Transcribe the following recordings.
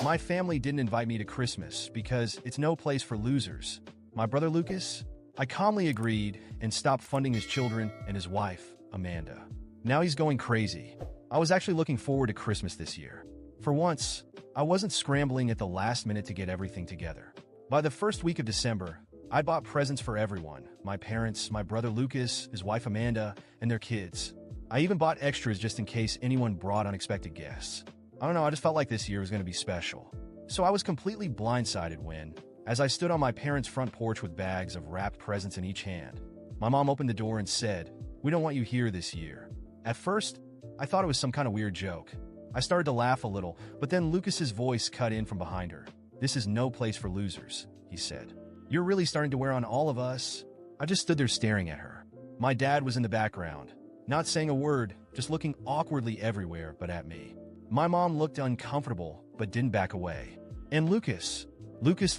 My family didn't invite me to Christmas because it's no place for losers. My brother Lucas? I calmly agreed and stopped funding his children and his wife, Amanda. Now he's going crazy. I was actually looking forward to Christmas this year. For once, I wasn't scrambling at the last minute to get everything together. By the first week of December, I bought presents for everyone: my parents, my brother Lucas, his wife Amanda, and their kids. I even bought extras just in case anyone brought unexpected guests. I don't know, I just felt like this year was going to be special. So I was completely blindsided when, as I stood on my parents' front porch with bags of wrapped presents in each hand, my mom opened the door and said, "We don't want you here this year." At first, I thought it was some kind of weird joke. I started to laugh a little, but then Lucas's voice cut in from behind her. "This is no place for losers," he said. "You're really starting to wear on all of us." I just stood there staring at her. My dad was in the background, not saying a word, just looking awkwardly everywhere but at me. My mom looked uncomfortable, but didn't back away. And Lucas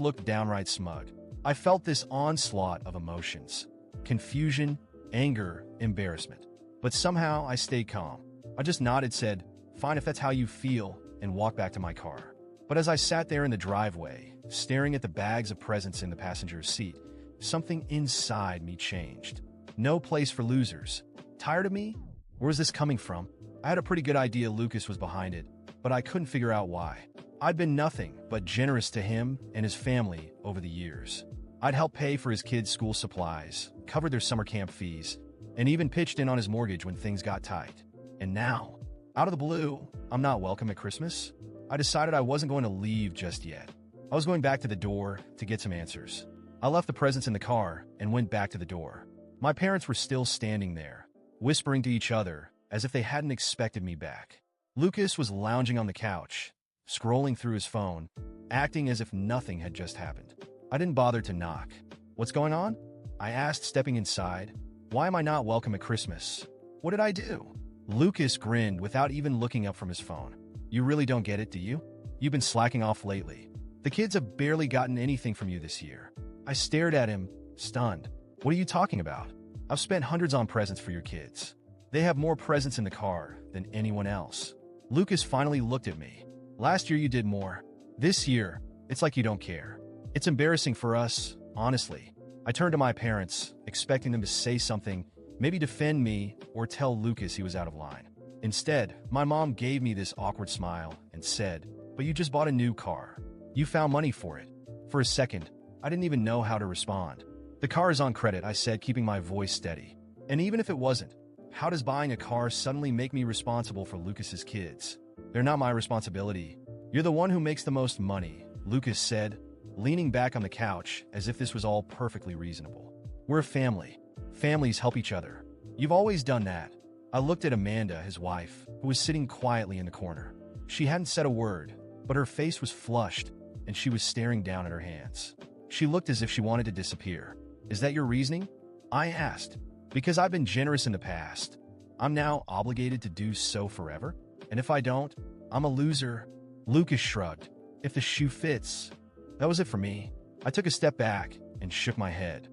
looked downright smug. I felt this onslaught of emotions: confusion, anger, embarrassment. But somehow I stayed calm. I just nodded, said, "Fine if that's how you feel," and walked back to my car. But as I sat there in the driveway, staring at the bags of presents in the passenger's seat, something inside me changed. No place for losers. Tired of me? Where is this coming from? I had a pretty good idea Lucas was behind it, but I couldn't figure out why. I'd been nothing but generous to him and his family over the years. I'd helped pay for his kids' school supplies, covered their summer camp fees, and even pitched in on his mortgage when things got tight. And now, out of the blue, I'm not welcome at Christmas. I decided I wasn't going to leave just yet. I was going back to the door to get some answers. I left the presents in the car and went back to the door. My parents were still standing there, whispering to each other as if they hadn't expected me back. Lucas was lounging on the couch, scrolling through his phone, acting as if nothing had just happened. I didn't bother to knock. "What's going on?" I asked, stepping inside. "Why am I not welcome at Christmas? What did I do?" Lucas grinned without even looking up from his phone. "You really don't get it, do you? You've been slacking off lately. The kids have barely gotten anything from you this year." I stared at him, stunned. "What are you talking about? I've spent hundreds on presents for your kids. They have more presents in the car than anyone else." Lucas finally looked at me. "Last year you did more. This year, it's like you don't care. It's embarrassing for us, honestly." I turned to my parents, expecting them to say something, maybe defend me or tell Lucas he was out of line. Instead, my mom gave me this awkward smile and said, "But you just bought a new car. You found money for it." For a second, I didn't even know how to respond. "The car is on credit," I said, keeping my voice steady. "And even if it wasn't, how does buying a car suddenly make me responsible for Lucas's kids? They're not my responsibility." "You're the one who makes the most money," Lucas said, leaning back on the couch as if this was all perfectly reasonable. "We're a family. Families help each other. You've always done that." I looked at Amanda, his wife, who was sitting quietly in the corner. She hadn't said a word, but her face was flushed, and she was staring down at her hands. She looked as if she wanted to disappear. "Is that your reasoning?" I asked. "Because I've been generous in the past. I'm now obligated to do so forever? And if I don't, I'm a loser?" Lucas shrugged. "If the shoe fits." That was it for me. I took a step back and shook my head.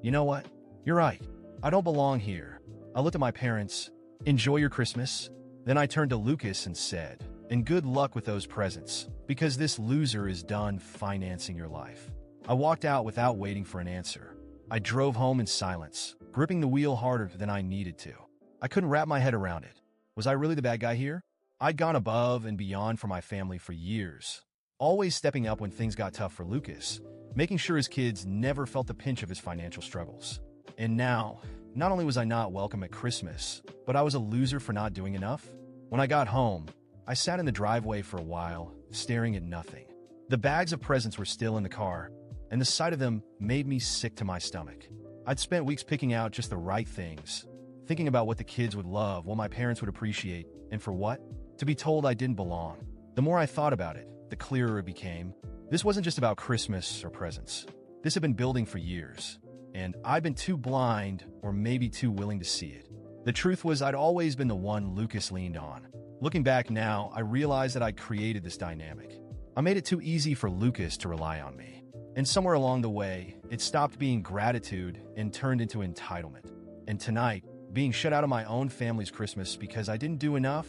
"You know what? You're right. I don't belong here." I looked at my parents. "Enjoy your Christmas." Then I turned to Lucas and said, "And good luck with those presents, because this loser is done financing your life." I walked out without waiting for an answer. I drove home in silence, gripping the wheel harder than I needed to. I couldn't wrap my head around it. Was I really the bad guy here? I'd gone above and beyond for my family for years, always stepping up when things got tough for Lucas, making sure his kids never felt the pinch of his financial struggles. And now, not only was I not welcome at Christmas, but I was a loser for not doing enough. When I got home, I sat in the driveway for a while, staring at nothing. The bags of presents were still in the car, and the sight of them made me sick to my stomach. I'd spent weeks picking out just the right things, thinking about what the kids would love, what my parents would appreciate, and for what? To be told I didn't belong. The more I thought about it, the clearer it became. This wasn't just about Christmas or presents. This had been building for years, and I'd been too blind or maybe too willing to see it. The truth was I'd always been the one Lucas leaned on. Looking back now, I realized that I'd created this dynamic. I made it too easy for Lucas to rely on me. And somewhere along the way, it stopped being gratitude and turned into entitlement. And tonight, being shut out of my own family's Christmas because I didn't do enough,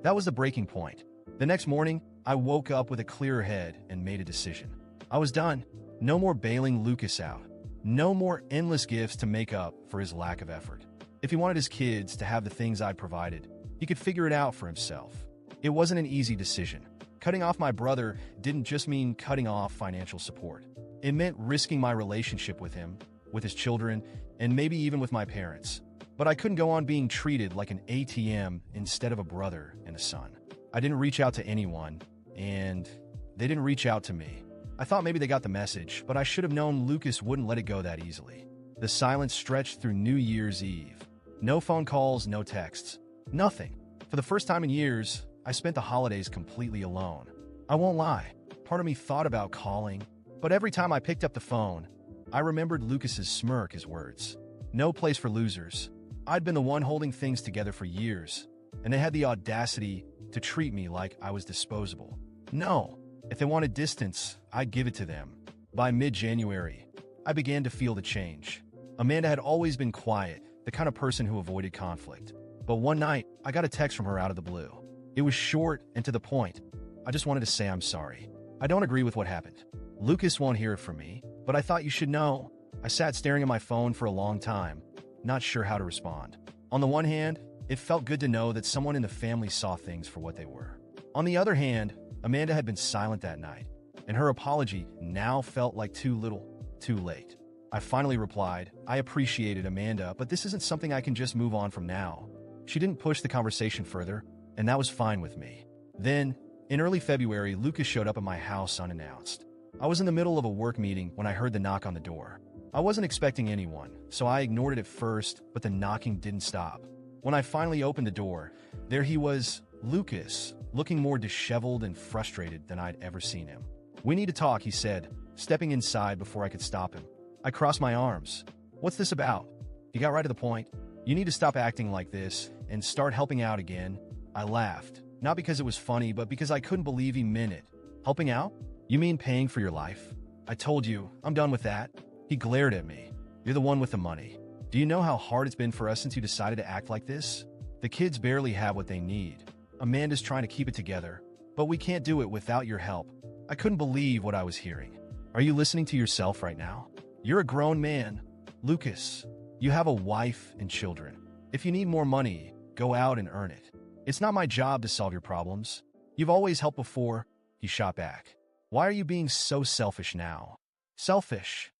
that was the breaking point. The next morning, I woke up with a clearer head and made a decision. I was done. No more bailing Lucas out. No more endless gifts to make up for his lack of effort. If he wanted his kids to have the things I'd provided, he could figure it out for himself. It wasn't an easy decision. Cutting off my brother didn't just mean cutting off financial support. It meant risking my relationship with him, with his children, and maybe even with my parents. But I couldn't go on being treated like an ATM instead of a brother and a son. I didn't reach out to anyone, and they didn't reach out to me. I thought maybe they got the message, but I should have known Lucas wouldn't let it go that easily. The silence stretched through New Year's Eve. No phone calls, no texts. Nothing. For the first time in years, I spent the holidays completely alone. I won't lie, part of me thought about calling, but every time I picked up the phone, I remembered Lucas's smirk, his words. No place for losers. I'd been the one holding things together for years, and they had the audacity to treat me like I was disposable. No, if they wanted distance, I'd give it to them. By mid-January, I began to feel the change. Amanda had always been quiet, the kind of person who avoided conflict. But one night, I got a text from her out of the blue. It was short and to the point. I just wanted to say I'm sorry. I don't agree with what happened. Lucas won't hear it from me, but I thought you should know. I sat staring at my phone for a long time, not sure how to respond. On the one hand, it felt good to know that someone in the family saw things for what they were. On the other hand, Amanda had been silent that night, and her apology now felt like too little, too late. I finally replied, I appreciate it, Amanda, but this isn't something I can just move on from now. She didn't push the conversation further, and that was fine with me. Then, in early February, Lucas showed up at my house unannounced. I was in the middle of a work meeting when I heard the knock on the door. I wasn't expecting anyone, so I ignored it at first, but the knocking didn't stop. When I finally opened the door, there he was, Lucas, looking more disheveled and frustrated than I'd ever seen him. We need to talk, he said, stepping inside before I could stop him. I crossed my arms. What's this about? He got right to the point. You need to stop acting like this and start helping out again. I laughed, not because it was funny, but because I couldn't believe he meant it. Helping out? You mean paying for your life? I told you, I'm done with that. He glared at me. You're the one with the money. Do you know how hard it's been for us since you decided to act like this? The kids barely have what they need. Amanda's trying to keep it together, but we can't do it without your help. I couldn't believe what I was hearing. Are you listening to yourself right now? You're a grown man. Lucas, you have a wife and children. If you need more money, go out and earn it. It's not my job to solve your problems. You've always helped before. He shot back. Why are you being so selfish now? Selfish.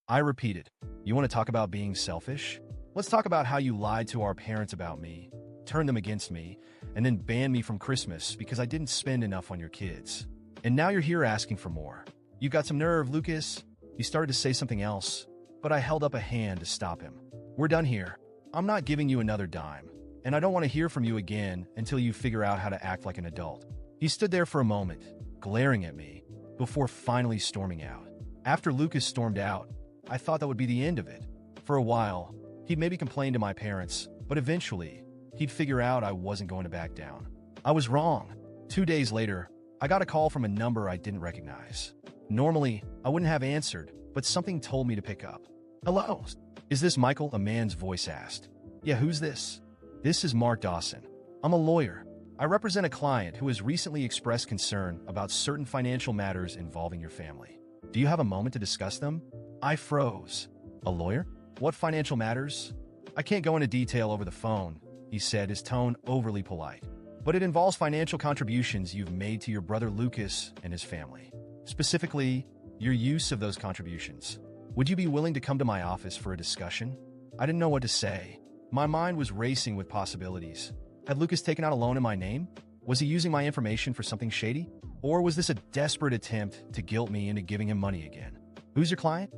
I repeated. You want to talk about being selfish? Let's talk about how you lied to our parents about me, turned them against me, and then banned me from Christmas because I didn't spend enough on your kids. And now you're here asking for more. You got some nerve, Lucas. He started to say something else, but I held up a hand to stop him. We're done here. I'm not giving you another dime, and I don't want to hear from you again until you figure out how to act like an adult. He stood there for a moment, glaring at me, before finally storming out. After Lucas stormed out, I thought that would be the end of it. For a while, he'd maybe complain to my parents, but eventually, he'd figure out I wasn't going to back down. I was wrong. 2 days later, I got a call from a number I didn't recognize. Normally, I wouldn't have answered, but something told me to pick up. Hello? Is this Michael? A man's voice asked. Yeah, who's this? This is Mark Dawson. I'm a lawyer. I represent a client who has recently expressed concern about certain financial matters involving your family. Do you have a moment to discuss them? I froze. A lawyer? What financial matters? I can't go into detail over the phone, he said, his tone overly polite. But it involves financial contributions you've made to your brother Lucas and his family. Specifically, your use of those contributions. Would you be willing to come to my office for a discussion? I didn't know what to say. My mind was racing with possibilities. Had Lucas taken out a loan in my name? Was he using my information for something shady? Or was this a desperate attempt to guilt me into giving him money again? Who's your client?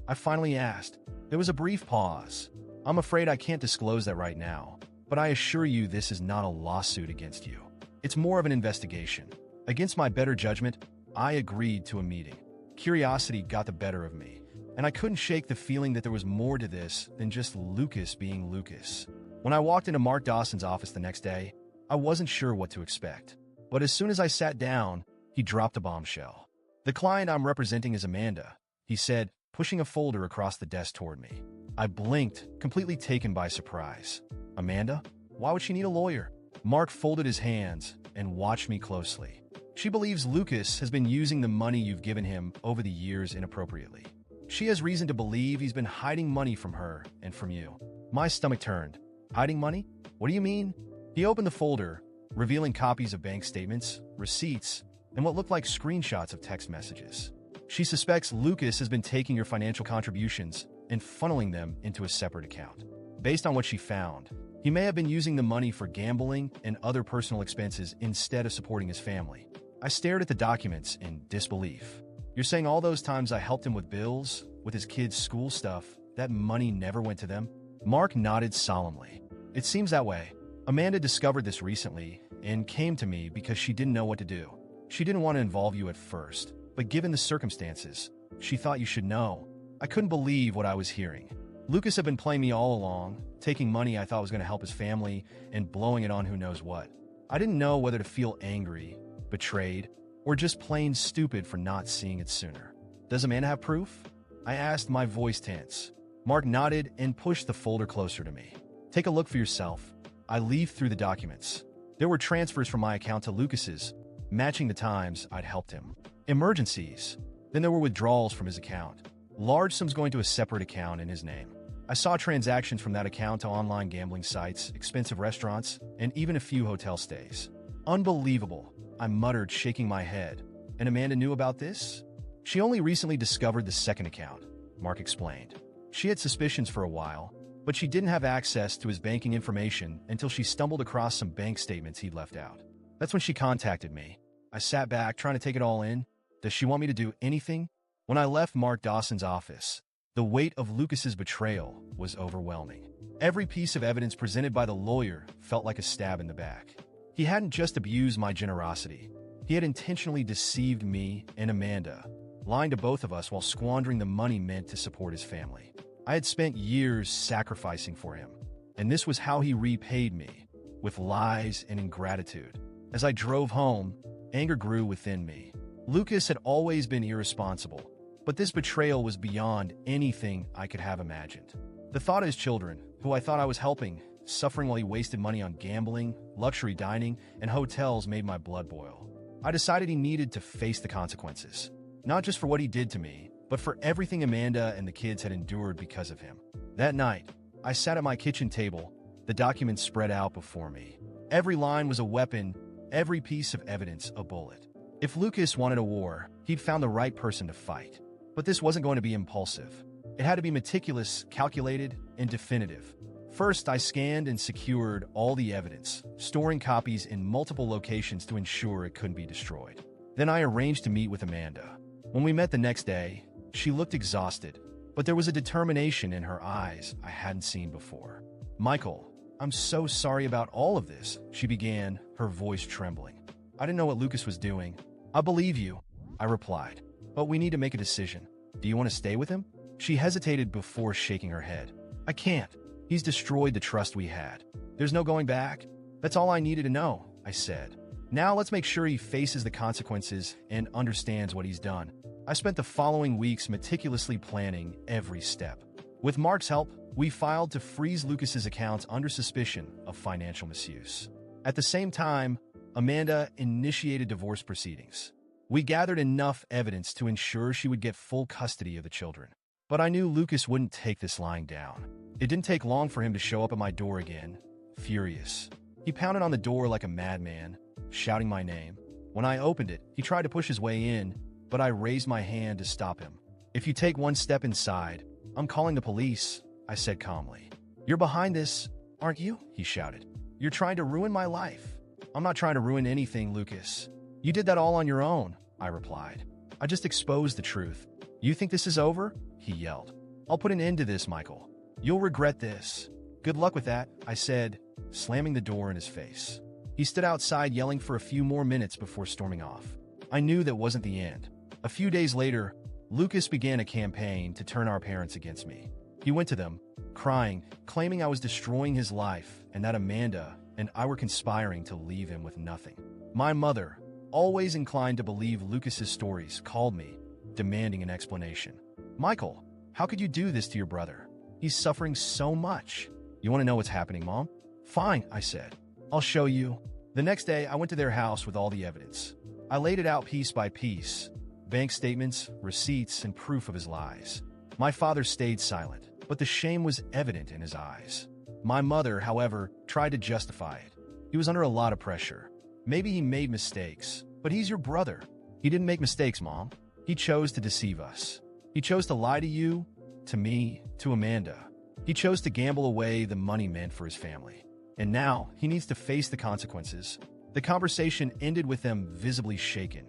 I finally asked. There was a brief pause. I'm afraid I can't disclose that right now, but I assure you this is not a lawsuit against you. It's more of an investigation. Against my better judgment, I agreed to a meeting. Curiosity got the better of me, and I couldn't shake the feeling that there was more to this than just Lucas being Lucas. When I walked into Mark Dawson's office the next day, I wasn't sure what to expect. But as soon as I sat down, he dropped a bombshell. The client I'm representing is Amanda, he said, pushing a folder across the desk toward me. I blinked, completely taken by surprise. Amanda? Why would she need a lawyer? Mark folded his hands and watched me closely. She believes Lucas has been using the money you've given him over the years inappropriately. She has reason to believe he's been hiding money from her and from you. My stomach turned. Hiding money? What do you mean? He opened the folder, revealing copies of bank statements, receipts, and what looked like screenshots of text messages. She suspects Lucas has been taking your financial contributions and funneling them into a separate account. Based on what she found, he may have been using the money for gambling and other personal expenses instead of supporting his family. I stared at the documents in disbelief. You're saying all those times I helped him with bills, with his kids' school stuff, that money never went to them? Mark nodded solemnly. It seems that way. Amanda discovered this recently and came to me because she didn't know what to do. She didn't want to involve you at first, but given the circumstances, she thought you should know. I couldn't believe what I was hearing. Lucas had been playing me all along, taking money I thought was going to help his family and blowing it on who knows what. I didn't know whether to feel angry, betrayed, or just plain stupid for not seeing it sooner. Does Amanda have proof? I asked, my voice tense. Mark nodded and pushed the folder closer to me. Take a look for yourself. I leafed through the documents. There were transfers from my account to Lucas's, matching the times I'd helped him. Emergencies. Then there were withdrawals from his account. Large sums going to a separate account in his name. I saw transactions from that account to online gambling sites, expensive restaurants, and even a few hotel stays. Unbelievable, I muttered, shaking my head. And Amanda knew about this? She only recently discovered the second account, Mark explained. She had suspicions for a while, but she didn't have access to his banking information until she stumbled across some bank statements he'd left out. That's when she contacted me. I sat back, trying to take it all in. Does she want me to do anything? When I left Mark Dawson's office, the weight of Lucas's betrayal was overwhelming. Every piece of evidence presented by the lawyer felt like a stab in the back. He hadn't just abused my generosity. He had intentionally deceived me and Amanda, lying to both of us while squandering the money meant to support his family. I had spent years sacrificing for him, and this was how he repaid me, with lies and ingratitude. As I drove home, anger grew within me. Lucas had always been irresponsible, but this betrayal was beyond anything I could have imagined. The thought of his children, who I thought I was helping, suffering while he wasted money on gambling, luxury dining, and hotels made my blood boil. I decided he needed to face the consequences, not just for what he did to me, but for everything Amanda and the kids had endured because of him. That night, I sat at my kitchen table, the documents spread out before me. Every line was a weapon, every piece of evidence a bullet. If Lucas wanted a war, he'd found the right person to fight. But this wasn't going to be impulsive. It had to be meticulous, calculated, and definitive. First, I scanned and secured all the evidence, storing copies in multiple locations to ensure it couldn't be destroyed. Then I arranged to meet with Amanda. When we met the next day, she looked exhausted, but there was a determination in her eyes I hadn't seen before. Michael, I'm so sorry about all of this, she began, her voice trembling. I didn't know what Lucas was doing. I believe you, I replied, but we need to make a decision. Do you want to stay with him? She hesitated before shaking her head. I can't. He's destroyed the trust we had. There's no going back. That's all I needed to know, I said. Now let's make sure he faces the consequences and understands what he's done. I spent the following weeks meticulously planning every step. With Mark's help, we filed to freeze Lucas's accounts under suspicion of financial misuse. At the same time, Amanda initiated divorce proceedings. We gathered enough evidence to ensure she would get full custody of the children. But I knew Lucas wouldn't take this lying down. It didn't take long for him to show up at my door again, furious. He pounded on the door like a madman, shouting my name. When I opened it, he tried to push his way in, but I raised my hand to stop him. If you take one step inside, I'm calling the police, I said calmly. You're behind this, aren't you? He shouted. You're trying to ruin my life. I'm not trying to ruin anything, Lucas. You did that all on your own, I replied. I just exposed the truth. You think this is over? He yelled. I'll put an end to this, Michael. You'll regret this. Good luck with that, I said, slamming the door in his face. He stood outside yelling for a few more minutes before storming off. I knew that wasn't the end. A few days later, Lucas began a campaign to turn our parents against me. He went to them, crying, claiming I was destroying his life and that Amanda and I were conspiring to leave him with nothing. My mother, always inclined to believe Lucas's stories, called me, demanding an explanation. Michael, how could you do this to your brother? He's suffering so much. You want to know what's happening, Mom? Fine, I said. I'll show you. The next day, I went to their house with all the evidence. I laid it out piece by piece, bank statements, receipts, and proof of his lies. My father stayed silent, but the shame was evident in his eyes. My mother, however, tried to justify it. He was under a lot of pressure. Maybe he made mistakes, but he's your brother. He didn't make mistakes, Mom. He chose to deceive us. He chose to lie to you, to me, to Amanda. He chose to gamble away the money meant for his family. And now he needs to face the consequences. The conversation ended with them visibly shaken.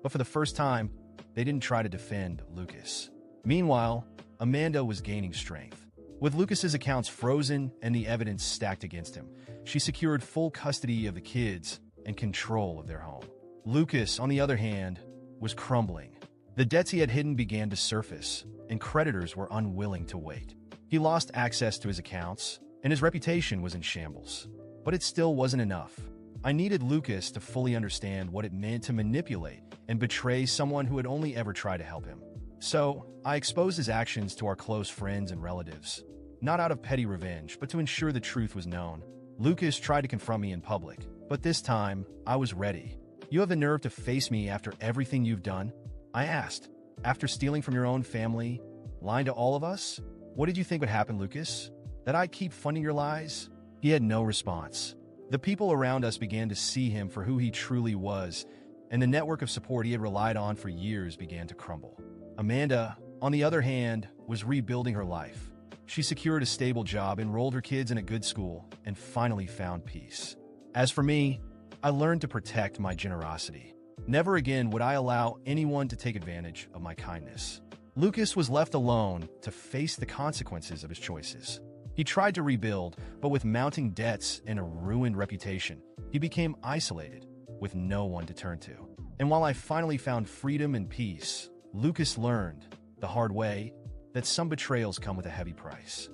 But for the first time, they didn't try to defend Lucas. Meanwhile, Amanda was gaining strength. With Lucas's accounts frozen and the evidence stacked against him, she secured full custody of the kids and control of their home. Lucas, on the other hand, was crumbling. The debts he had hidden began to surface, and creditors were unwilling to wait. He lost access to his accounts, and his reputation was in shambles. But it still wasn't enough. I needed Lucas to fully understand what it meant to manipulate and betray someone who had only ever tried to help him. So, I exposed his actions to our close friends and relatives, not out of petty revenge, but to ensure the truth was known. Lucas tried to confront me in public, but this time, I was ready. "You have the nerve to face me after everything you've done?" I asked. "After stealing from your own family, lying to all of us? What did you think would happen, Lucas? That I'd keep funding your lies?" He had no response. The people around us began to see him for who he truly was, and the network of support he had relied on for years began to crumble. Amanda, on the other hand, was rebuilding her life. She secured a stable job, enrolled her kids in a good school, and finally found peace. As for me, I learned to protect my generosity. Never again would I allow anyone to take advantage of my kindness. Lucas was left alone to face the consequences of his choices. He tried to rebuild, but with mounting debts and a ruined reputation, he became isolated, with no one to turn to. And while I finally found freedom and peace, Lucas learned, the hard way, that some betrayals come with a heavy price.